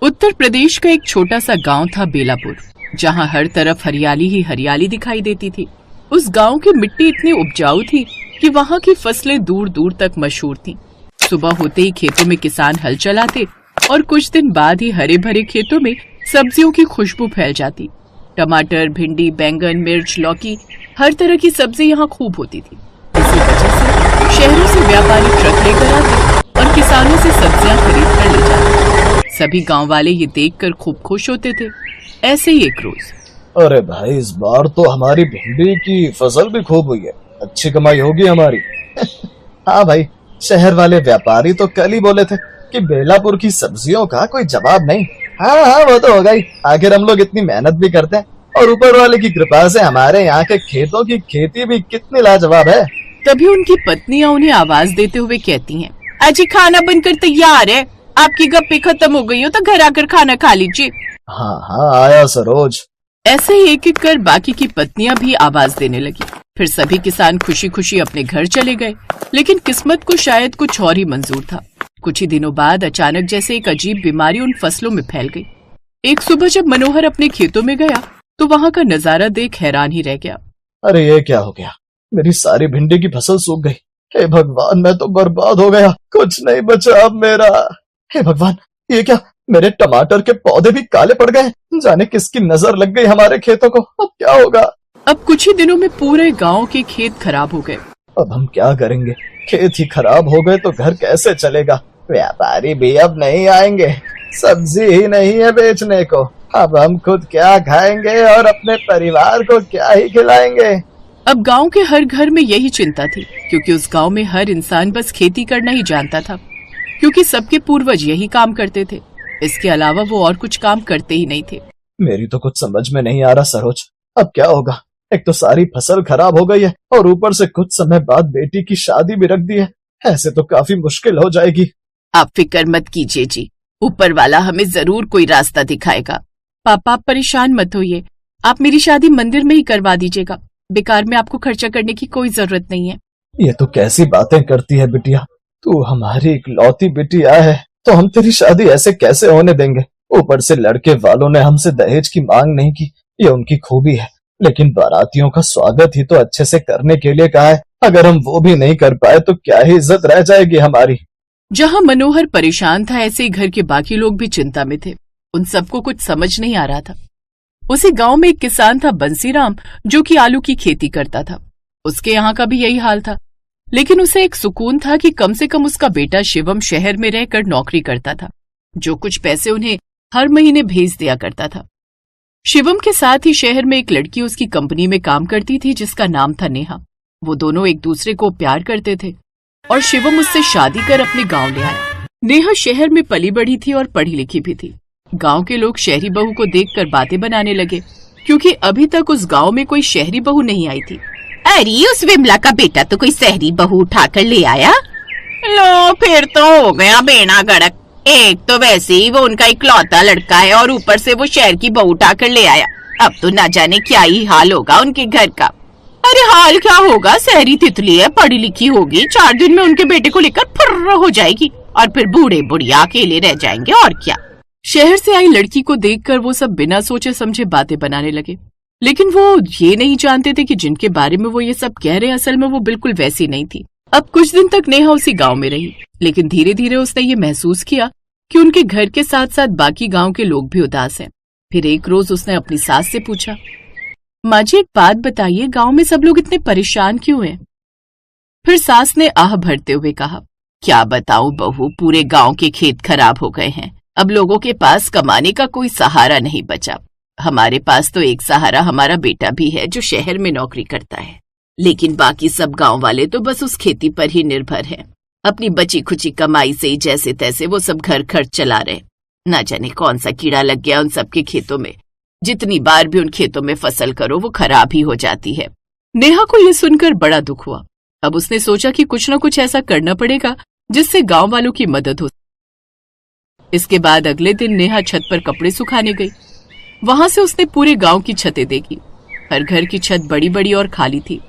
उत्तर प्रदेश का एक छोटा सा गांव था बेलापुर, जहां हर तरफ हरियाली ही हरियाली दिखाई देती थी। उस गांव की मिट्टी इतनी उपजाऊ थी कि वहां की फसलें दूर दूर तक मशहूर थीं। सुबह होते ही खेतों में किसान हल चलाते और कुछ दिन बाद ही हरे भरे खेतों में सब्जियों की खुशबू फैल जाती। टमाटर, भिंडी, बैंगन, मिर्च, लौकी, हर तरह की सब्जी यहाँ खूब होती थी। इसी वजह से शहरों से व्यापारी ट्रक लेकर आते और किसानों से सब्जियां खरीद कर ले जाते। सभी गांव वाले ये देखकर खूब खुश होते थे। ऐसे ही एक रोज, अरे भाई, इस बार तो हमारी भिंडी की फसल भी खूब हुई है, अच्छी कमाई होगी हमारी। हाँ भाई, शहर वाले व्यापारी तो कल ही बोले थे कि बेलापुर की सब्जियों का कोई जवाब नहीं। हाँ हाँ, वो तो होगा ही, आखिर हम लोग इतनी मेहनत भी करते हैं और ऊपर वाले की कृपा से हमारे यहाँ के खेतों की खेती भी कितनी लाजवाब है। तभी उनकी पत्नियां उन्हें आवाज देते हुए कहती हैं, अजी खाना बनकर तैयार है, आपकी गप्पे खत्म हो गई हो तो घर आकर खाना खा लीजिए। हाँ हाँ, आया सरोज। ऐसे ही एक एक कर बाकी की पत्नियां भी आवाज देने लगी। फिर सभी किसान खुशी खुशी अपने घर चले गए। लेकिन किस्मत को शायद कुछ और ही मंजूर था। कुछ ही दिनों बाद अचानक जैसे एक अजीब बीमारी उन फसलों में फैल गई। एक सुबह जब मनोहर अपने खेतों में गया तो वहाँ का नजारा देख हैरान ही रह गया। अरे ये क्या हो गया, मेरी सारी भिंडी की फसल सूख गई। हे भगवान, मैं तो बर्बाद हो गया, कुछ नहीं बचा अब मेरा। हे भगवान, ये क्या, मेरे टमाटर के पौधे भी काले पड़ गए। जाने किसकी नजर लग गई हमारे खेतों को, अब क्या होगा। अब कुछ ही दिनों में पूरे गांव के खेत खराब हो गए। अब हम क्या करेंगे, खेत ही खराब हो गए तो घर कैसे चलेगा। व्यापारी भी अब नहीं आएंगे, सब्जी ही नहीं है बेचने को। अब हम खुद क्या खाएंगे और अपने परिवार को क्या ही खिलाएंगे। अब गांव के हर घर में यही चिंता थी, क्योंकि उस गांव में हर इंसान बस खेती करना ही जानता था, क्योंकि सबके पूर्वज यही काम करते थे। इसके अलावा वो और कुछ काम करते ही नहीं थे। मेरी तो कुछ समझ में नहीं आ रहा सरोज, अब क्या होगा। एक तो सारी फसल खराब हो गई है और ऊपर से कुछ समय बाद बेटी की शादी भी रख दी है। ऐसे तो काफी मुश्किल हो जाएगी। आप फिक्र मत कीजिए जी, ऊपर वाला हमें जरूर कोई रास्ता दिखाएगा। पापा, आप परेशान मत होइए, आप मेरी शादी मंदिर में ही करवा दीजिएगा। बेकार में आपको खर्चा करने की कोई जरूरत नहीं है। ये तो कैसी बातें करती है बिटिया, तू हमारी इकलौती बिटिया है, तो हम तेरी शादी ऐसे कैसे होने देंगे। ऊपर से लड़के वालों ने हमसे दहेज की मांग नहीं की, ये उनकी खूबी है। लेकिन बारातियों का स्वागत ही तो अच्छे से करने के लिए कहा है। अगर हम वो भी नहीं कर पाए तो क्या ही इज्जत रह जाएगी हमारी। जहाँ मनोहर परेशान था, ऐसे ही घर के बाकी लोग भी चिंता में थे। उन सबको कुछ समझ नहीं आ रहा था। उसी गांव में एक किसान था बंसीराम, जो कि आलू की खेती करता था। उसके यहाँ का भी यही हाल था, लेकिन उसे एक सुकून था कि कम से कम उसका बेटा शिवम शहर में रहकर नौकरी करता था, जो कुछ पैसे उन्हें हर महीने भेज दिया करता था। शिवम के साथ ही शहर में एक लड़की उसकी कंपनी में काम करती थी, जिसका नाम था नेहा। वो दोनों एक दूसरे को प्यार करते थे और शिवम उससे शादी कर अपने गांव ले आया। नेहा शहर में पली बढ़ी थी और पढ़ी लिखी भी थी। गांव के लोग शहरी बहू को देखकर बातें बनाने लगे, क्योंकि अभी तक उस गांव में कोई शहरी बहू नहीं आई थी। अरे, उस विमला का बेटा तो कोई शहरी बहू उठाकर ले आया। लो, फिर तो हो गया बेड़ा गड़क। एक तो वैसे ही वो उनका इकलौता लड़का है और ऊपर से वो शहर की बहू उठाकर ले आया। अब तो ना जाने क्या ही हाल होगा उनके घर का। अरे हाल क्या होगा, शहरी तितली है, पढ़ी लिखी होगी, 4 दिन में उनके बेटे को लेकर फुर्र हो जाएगी और फिर बूढ़े बुढ़िया अकेले रह जाएंगे और क्या। शहर से आई लड़की को देखकर वो सब बिना सोचे समझे बातें बनाने लगे, लेकिन वो ये नहीं जानते थे कि जिनके बारे में वो ये सब कह रहे हैं असल में वो बिल्कुल वैसी नहीं थी। अब कुछ दिन तक नेहा उसी गांव में रही, लेकिन धीरे धीरे उसने ये महसूस किया कि उनके घर के साथ साथ बाकी गांव के लोग भी उदास हैं। फिर एक रोज उसने अपनी सास से पूछा, माँ जी एक बात बताइए, गांव में सब लोग इतने परेशान क्यों हैं? फिर सास ने आह भरते हुए कहा, क्या बताऊं बहू, पूरे गांव के खेत खराब हो गए हैं। अब लोगों के पास कमाने का कोई सहारा नहीं बचा। हमारे पास तो एक सहारा हमारा बेटा भी है, जो शहर में नौकरी करता है, लेकिन बाकी सब गांव वाले तो बस उस खेती पर ही निर्भर हैं। अपनी बची खुची कमाई से ही जैसे तैसे वो सब घर खर्च चला रहे। ना जाने कौन सा कीड़ा लग गया उन सबके खेतों में। जितनी बार भी उन खेतों में फसल करो वो खराब ही हो जाती है। नेहा को यह सुनकर बड़ा दुख हुआ। अब उसने सोचा कि कुछ न कुछ ऐसा करना पड़ेगा जिससे गांव वालों की मदद हो। इसके बाद अगले दिन नेहा छत पर कपड़े सुखाने गई। वहां से उसने पूरे गांव की छतें देखी। हर घर की छत बड़ी बड़ी और खाली थी।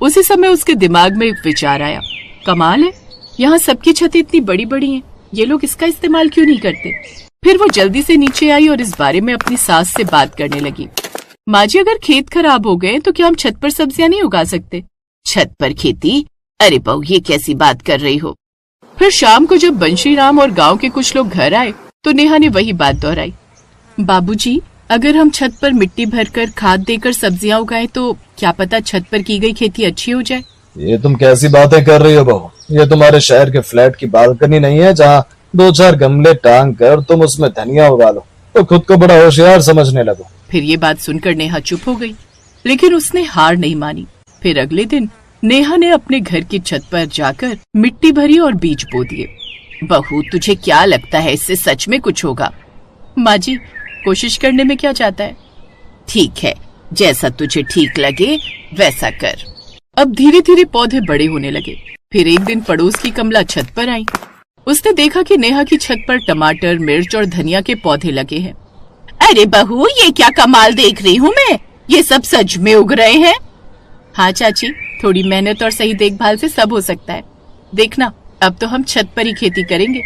उसी समय उसके दिमाग में एक विचार आया, कमाल है, यहाँ सबकी छतें इतनी बड़ी बड़ी हैं, ये लोग इसका इस्तेमाल क्यों नहीं करते। फिर वो जल्दी से नीचे आई और इस बारे में अपनी सास से बात करने लगी। माँ जी, अगर खेत खराब हो गए तो क्या हम छत पर सब्जियां नहीं उगा सकते? छत पर खेती? अरे बहू, ये कैसी बात कर रही हो? फिर शाम को जब बंशीराम और गांव के कुछ लोग घर आए तो नेहा ने वही बात दोहराई। बाबूजी, अगर हम छत पर मिट्टी भरकर खाद देकर सब्जियां उगाएं तो क्या पता छत पर की गई खेती अच्छी हो जाए। ये तुम कैसी बातें कर रही हो बहू? ये तुम्हारे शहर के फ्लैट की बालकनी नहीं है जहाँ 2-4 गमले टांग कर तुम उसमें धनिया उगा लो तो खुद को बड़ा होशियार समझने लगो। फिर ये बात सुनकर नेहा चुप हो गई, लेकिन उसने हार नहीं मानी। फिर अगले दिन नेहा ने अपने घर की छत पर जाकर मिट्टी भरी और बीज बो दिए। बहू, तुझे क्या लगता है इससे सच में कुछ होगा? माँ जी, कोशिश करने में क्या जाता है। ठीक है, जैसा तुझे ठीक लगे वैसा कर। अब धीरे धीरे पौधे बड़े होने लगे। फिर एक दिन पड़ोस की कमला छत पर आई। उसने देखा कि नेहा की छत पर टमाटर, मिर्च और धनिया के पौधे लगे हैं। अरे बहू, ये क्या कमाल देख रही हूँ मैं, ये सब सच में उग रहे हैं? हाँ चाची, थोड़ी मेहनत और सही देखभाल से सब हो सकता है। देखना, अब तो हम छत पर ही खेती करेंगे।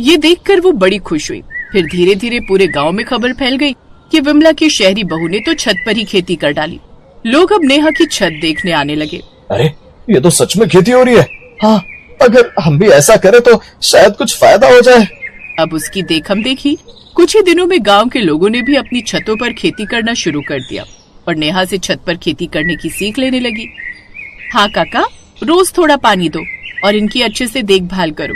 ये देखकर वो बड़ी खुश हुई। फिर धीरे धीरे पूरे गांव में खबर फैल गई कि विमला की शहरी बहू ने तो छत पर ही खेती कर डाली। लोग अब नेहा की छत देखने आने लगे। अरे, ये तो सच में खेती हो रही है। हाँ, अगर हम भी ऐसा करें तो शायद कुछ फायदा हो जाए। अब उसकी देखम देखी कुछ ही दिनों में गांव के लोगों ने भी अपनी छतों पर खेती करना शुरू कर दिया और नेहा से छत पर खेती करने की सीख लेने लगी। हाँ काका, रोज थोड़ा पानी दो और इनकी अच्छे से देखभाल करो।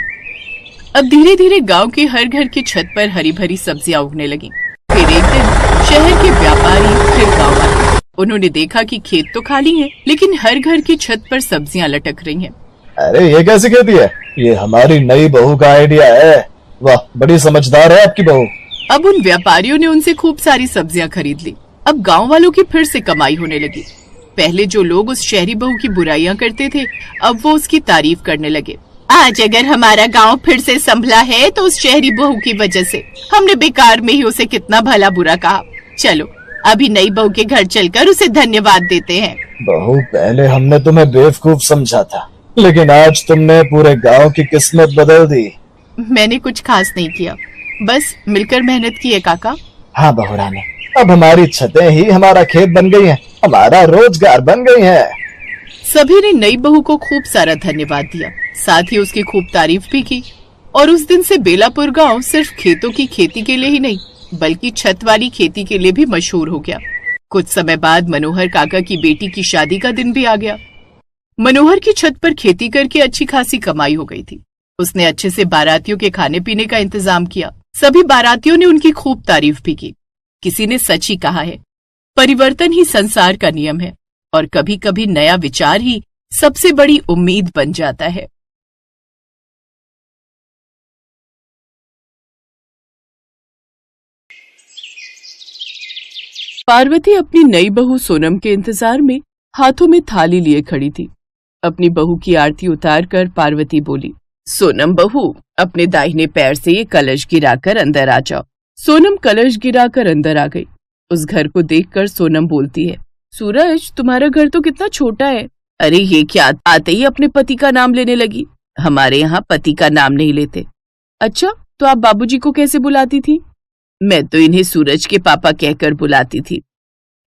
अब धीरे धीरे गांव के हर घर की छत पर हरी भरी सब्जियां उगने लगी। फिर एक दिन शहर के व्यापारी फिर गांव आए। उन्होंने देखा कि खेत तो खाली है, लेकिन हर घर की छत पर सब्जियां लटक रही हैं। अरे, ये कैसी खेती है? ये हमारी नई बहू का आइडिया है। वाह, बड़ी समझदार है आपकी बहू। अब उन व्यापारियों ने उनसे खूब सारी सब्जियां खरीद ली। अब गांव वालों की फिर से कमाई होने लगी। पहले जो लोग उस शहरी बहू की बुराइयां करते थे, अब वो उसकी तारीफ करने लगे। आज अगर हमारा गांव फिर से संभला है तो उस शहरी बहू की वजह से। हमने बेकार में ही उसे कितना भला बुरा कहा। चलो, अभी नई बहू के घर चलकर उसे धन्यवाद देते हैं। बहू, पहले हमने तुम्हें बेवकूफ समझा था, लेकिन आज तुमने पूरे गांव की किस्मत बदल दी। मैंने कुछ खास नहीं किया, बस मिलकर मेहनत की है काका। हाँ बहू रानी, अब हमारी छतें ही हमारा खेत बन गई हैं, हमारा रोजगार बन गई है। सभी ने नई बहू को खूब सारा धन्यवाद दिया, साथ ही उसकी खूब तारीफ भी की। और उस दिन से बेलापुर गांव सिर्फ खेतों की खेती के लिए ही नहीं, बल्कि छत वाली खेती के लिए भी मशहूर हो गया। कुछ समय बाद मनोहर काका की बेटी की शादी का दिन भी आ गया। मनोहर की छत पर खेती करके अच्छी खासी कमाई हो गई थी। उसने अच्छे से बारातियों के खाने पीने का इंतजाम किया। सभी बारातियों ने उनकी खूब तारीफ भी की। किसी ने सच ही कहा है, परिवर्तन ही संसार का नियम है और कभी कभी नया विचार ही सबसे बड़ी उम्मीद बन जाता है। पार्वती अपनी नई बहू सोनम के इंतजार में हाथों में थाली लिए खड़ी थी। अपनी बहू की आरती उतारकर पार्वती बोली, सोनम बहू, अपने दाहिने पैर से ये कलश गिराकर अंदर आ जाओ। सोनम कलश गिराकर अंदर आ गई। उस घर को देखकर सोनम बोलती है, सूरज, तुम्हारा घर तो कितना छोटा है। अरे ये क्या, आते ही अपने पति का नाम लेने लगी। हमारे यहाँ पति का नाम नहीं लेते। अच्छा, तो आप बाबूजी को कैसे बुलाती थी? मैं तो इन्हें सूरज के पापा कहकर बुलाती थी।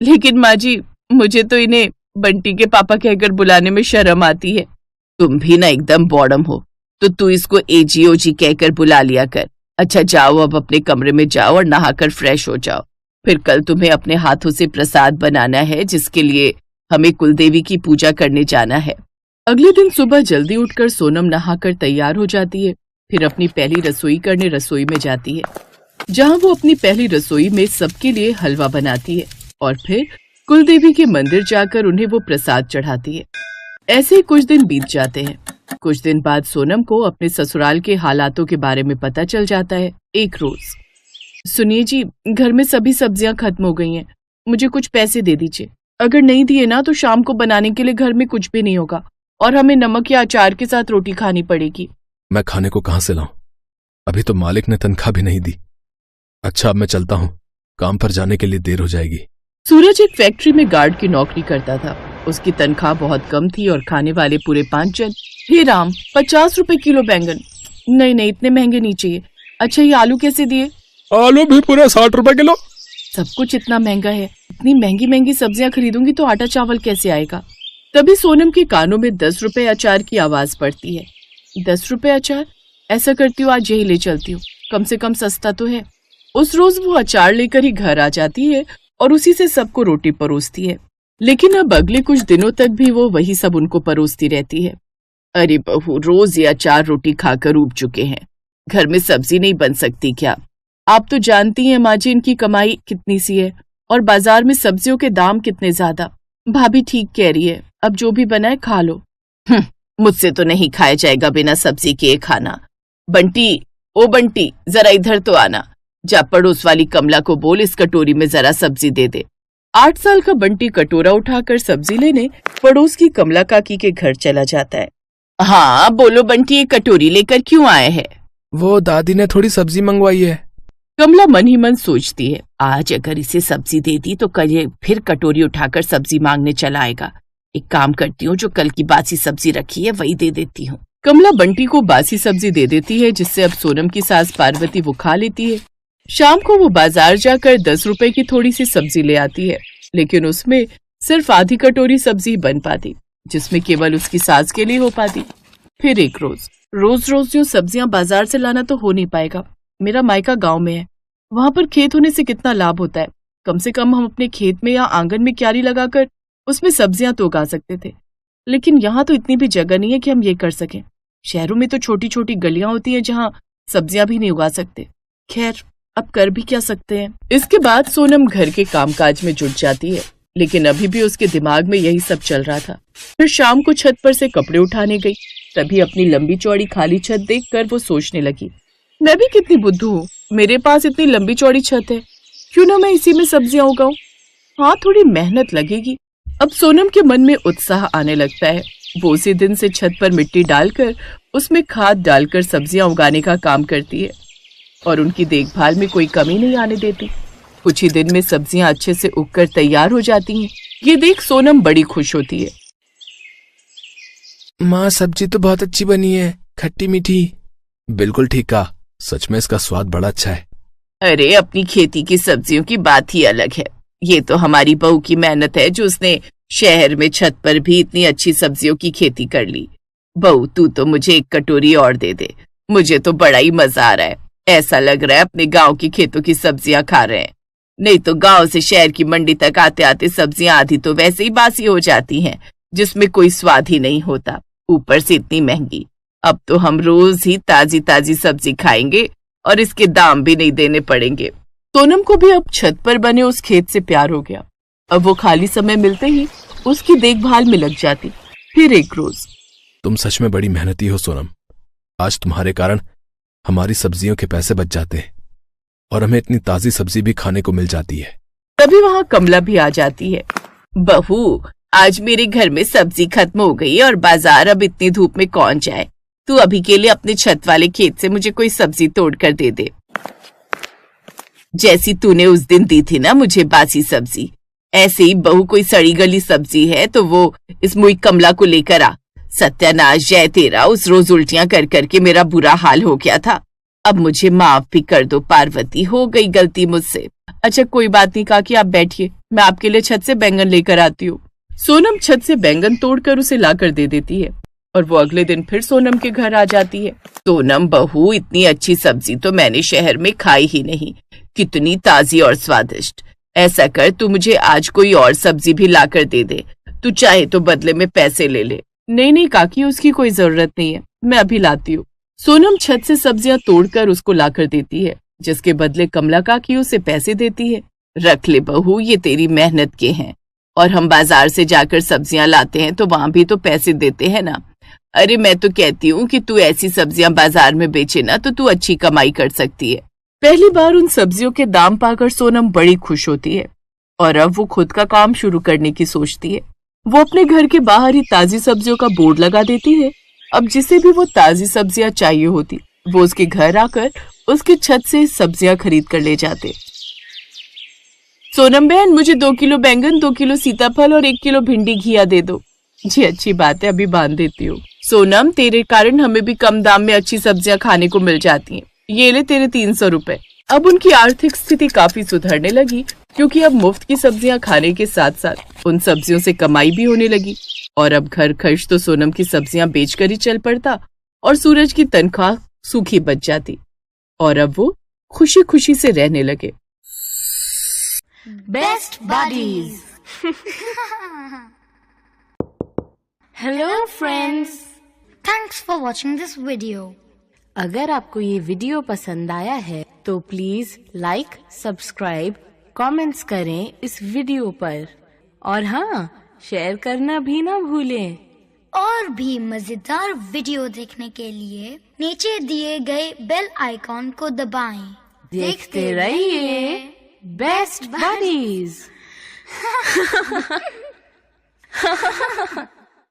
लेकिन माँ जी, मुझे तो इन्हें बंटी के पापा कहकर बुलाने में शर्म आती है। तुम भी ना एकदम बॉडम हो, तो तू इसको एजी ओजी कहकर बुला लिया कर। अच्छा जाओ, अब अपने कमरे में जाओ और नहाकर फ्रेश हो जाओ। फिर कल तुम्हें अपने हाथों से प्रसाद बनाना है, जिसके लिए हमें कुलदेवी की पूजा करने जाना है। अगले दिन सुबह जल्दी उठकर सोनम नहाकर तैयार हो जाती है। फिर अपनी पहली रसोई करने रसोई में जाती है, जहाँ वो अपनी पहली रसोई में सबके लिए हलवा बनाती है और फिर कुलदेवी के मंदिर जाकर उन्हें वो प्रसाद चढ़ाती है। ऐसे ही कुछ दिन बीत जाते हैं। कुछ दिन बाद सोनम को अपने ससुराल के हालातों के बारे में पता चल जाता है। एक रोज, सुनिए जी, घर में सभी सब्जियां खत्म हो गई हैं, मुझे कुछ पैसे दे दीजिए। अगर नहीं दिए ना तो शाम को बनाने के लिए घर में कुछ भी नहीं होगा और हमें नमक या अचार के साथ रोटी खानी पड़ेगी। मैं खाने को कहाँ से लाऊं? अभी तो मालिक ने तनख्वाह भी नहीं दी। अच्छा, अब मैं चलता हूँ, काम पर जाने के लिए देर हो जाएगी। सूरज एक फैक्ट्री में गार्ड की नौकरी करता था। उसकी तनख्वाह बहुत कम थी और खाने वाले पूरे 5 जन। हे राम, 50 रुपए किलो बैंगन? नहीं नहीं, इतने महंगे नहीं चाहिए। अच्छा, ये आलू कैसे दिए? आलू भी पूरे 60 रुपए किलो। सब कुछ इतना महंगा है, इतनी महंगी महंगी सब्जियां खरीदूंगी तो आटा चावल कैसे आएगा। तभी सोनम के कानों में 10 रुपए अचार की आवाज पड़ती है। 10 रुपए अचार? ऐसा करती हूँ आज यही ले चलती हूँ, कम से कम सस्ता तो है। उस रोज वो अचार लेकर ही घर आ जाती है और उसी से सबको रोटी परोसती है। लेकिन अब अगले कुछ दिनों तक भी वो वही सब उनको परोसती रहती है। अरे बहू, रोज ये अचार रोटी खाकर ऊब चुके हैं, घर में सब्जी नहीं बन सकती क्या? आप तो जानती हैं माँ जी इनकी कमाई कितनी सी है और बाजार में सब्जियों के दाम कितने ज्यादा। भाभी ठीक कह रही है, अब जो भी बनाए खा लो। मुझसे तो नहीं खाया जाएगा बिना सब्जी के खाना। बंटी, ओ बंटी, जरा इधर तो आना। जा पड़ोस वाली कमला को बोल इस कटोरी में जरा सब्जी दे दे। 8 साल का बंटी कटोरा उठाकर सब्जी लेने पड़ोस की कमला काकी के घर चला जाता है। हाँ बोलो बंटी, ये कटोरी लेकर क्यों आए हैं? वो दादी ने थोड़ी सब्जी मंगवाई है। कमला मन ही मन सोचती है, आज अगर इसे सब्जी दे दी तो कल ये फिर कटोरी उठाकर सब्जी मांगने चला आएगा। एक काम करती हूँ, जो कल की बासी सब्जी रखी है वही दे देती हूँ। कमला बंटी को बासी सब्जी दे देती है, जिससे अब सोनम की सास पार्वती वो खा लेती है। शाम को वो बाजार जाकर 10 रुपए की थोड़ी सी सब्जी ले आती है, लेकिन उसमें सिर्फ आधी कटोरी सब्जी बन पाती, जिसमें केवल उसकी सास के लिए हो पाती। फिर एक रोज रोज जो सब्जियां बाजार से लाना तो हो नहीं पाएगा। मेरा मायका गांव में है, वहां पर खेत होने से कितना लाभ होता है। कम से कम हम अपने खेत में या आंगन में क्यारी लगाकर उसमें सब्जियां तो उगा सकते थे, लेकिन यहाँ तो इतनी भी जगह नहीं है कि हम ये कर सकें। शहरों में तो छोटी छोटी गलियां होती हैं जहाँ सब्जियां भी नहीं उगा सकते। खैर, अब कर भी क्या सकते हैं। इसके बाद सोनम घर के कामकाज में जुट जाती है, लेकिन अभी भी उसके दिमाग में यही सब चल रहा था। फिर शाम को छत पर से कपड़े उठाने गई, तभी अपनी लंबी चौड़ी खाली छत देखकर वो सोचने लगी, मैं भी कितनी बुद्धू हूँ, मेरे पास इतनी लंबी चौड़ी छत है, क्यों ना मैं इसी में सब्जियां उगाऊं। हाँ, थोड़ी मेहनत लगेगी। अब सोनम के मन में उत्साह आने लगता है। वो उसी दिन से छत पर मिट्टी डालकर उसमें खाद डालकर सब्जियां उगाने का काम करती है और उनकी देखभाल में कोई कमी नहीं आने देती। कुछ ही दिन में सब्जियां अच्छे से उगकर तैयार हो जाती हैं। ये देख सोनम बड़ी खुश होती है। माँ, सब्जी तो बहुत अच्छी बनी है, खट्टी मीठी। बिल्कुल ठीक कहा, सच में इसका स्वाद बड़ा अच्छा है। अरे, अपनी खेती की सब्जियों की बात ही अलग है। ये तो हमारी बहू की मेहनत है जो उसने शहर में छत पर भी इतनी अच्छी सब्जियों की खेती कर ली। बहू, तू तो मुझे एक कटोरी और दे दे, मुझे तो बड़ा ही मजा आ रहा है। ऐसा लग रहा है अपने गांव की खेतों की सब्जियां खा रहे हैं। नहीं तो गांव से शहर की मंडी तक आते आते सब्जियां आधी तो वैसे ही बासी हो जाती हैं, जिसमें कोई स्वाद ही नहीं होता, ऊपर से इतनी महंगी। अब तो हम रोज ही ताजी ताजी सब्जी खाएंगे और इसके दाम भी नहीं देने पड़ेंगे। सोनम को भी अब छत पर बने उस खेत से प्यार हो गया। अब वो खाली समय मिलते ही उसकी देखभाल में लग जाती। फिर एक रोज, तुम सच में बड़ी मेहनती हो सोनम। आज तुम्हारे कारण हमारी सब्जियों के पैसे बच जाते हैं और हमें इतनी ताजी सब्जी भी खाने को मिल जाती है। तभी वहाँ कमला भी आ जाती है। बहू, आज मेरे घर में सब्जी खत्म हो गई और बाजार अब इतनी धूप में कौन जाए। तू अभी के लिए अपने छत वाले खेत से मुझे कोई सब्जी तोड़ कर दे दे, जैसी तूने उस दिन दी थी ना मुझे बासी सब्जी। ऐसे ही बहू कोई सड़ी गली सब्जी है तो वो इस मुई कमला को लेकर आ। सत्यानाश जय तेरा, उस रोज उल्टियां कर करके मेरा बुरा हाल हो गया था। अब मुझे माफ भी कर दो पार्वती, हो गई गलती मुझसे। अच्छा कोई बात नहीं काकी, आप बैठिए, मैं आपके लिए छत से बैंगन लेकर आती हूँ। सोनम छत से बैंगन तोड़कर उसे लाकर दे देती है और वो अगले दिन फिर सोनम के घर आ जाती है। सोनम बहू, इतनी अच्छी सब्जी तो मैंने शहर में खाई ही नहीं, कितनी ताजी और स्वादिष्ट। ऐसा कर, तू मुझे आज कोई और सब्जी भी लाकर दे दे, तू चाहे तो बदले में पैसे ले ले। नहीं काकी, उसकी कोई जरूरत नहीं है, मैं अभी लाती हूँ। सोनम छत से सब्जियां तोड़कर उसको लाकर देती है, जिसके बदले कमला काकी उसे पैसे देती है। रख ले बहू, ये तेरी मेहनत के हैं, और हम बाजार से जाकर सब्जियां लाते हैं तो वहां भी तो पैसे देते हैं ना। अरे मैं तो कहती हूँ कि तू ऐसी सब्जियां बाजार में बेचे ना तो तू अच्छी कमाई कर सकती है। पहली बार उन सब्जियों के दाम पाकर सोनम बड़ी खुश होती है और अब वो खुद का काम शुरू करने की सोचती है। वो अपने घर के बाहर ही ताजी सब्जियों का बोर्ड लगा देती है। अब जिसे भी वो ताजी सब्जियां चाहिए होती, वो उसके घर आकर उसके छत से सब्जियां खरीद कर ले जाते। सोनम बहन, मुझे 2 किलो बैंगन, 2 किलो सीताफल और 1 किलो भिंडी घिया दे दो। जी अच्छी बात है, अभी बांध देती हूँ। सोनम, तेरे कारण हमें भी कम दाम में अच्छी सब्जियां खाने को मिल जाती हैं। ये ले तेरे 300 रुपए। अब उनकी आर्थिक स्थिति काफी सुधरने लगी, क्योंकि अब मुफ्त की सब्जियां खाने के साथ साथ उन सब्जियों से कमाई भी होने लगी। और अब घर खर्च तो सोनम की सब्जियां बेचकर ही चल पड़ता और सूरज की तनख्वाह सूखी बच जाती। और अब वो खुशी खुशी से रहने लगे। Best buddies. Hello friends, thanks for watching this video. अगर आपको ये वीडियो पसंद आया है तो प्लीज लाइक, सब्सक्राइब, कमेंट्स करें इस वीडियो पर। और हाँ, शेयर करना भी ना भूलें। और भी मजेदार वीडियो देखने के लिए नीचे दिए गए बेल आइकॉन को दबाएं। देखते रहिए बेस्ट बडीज।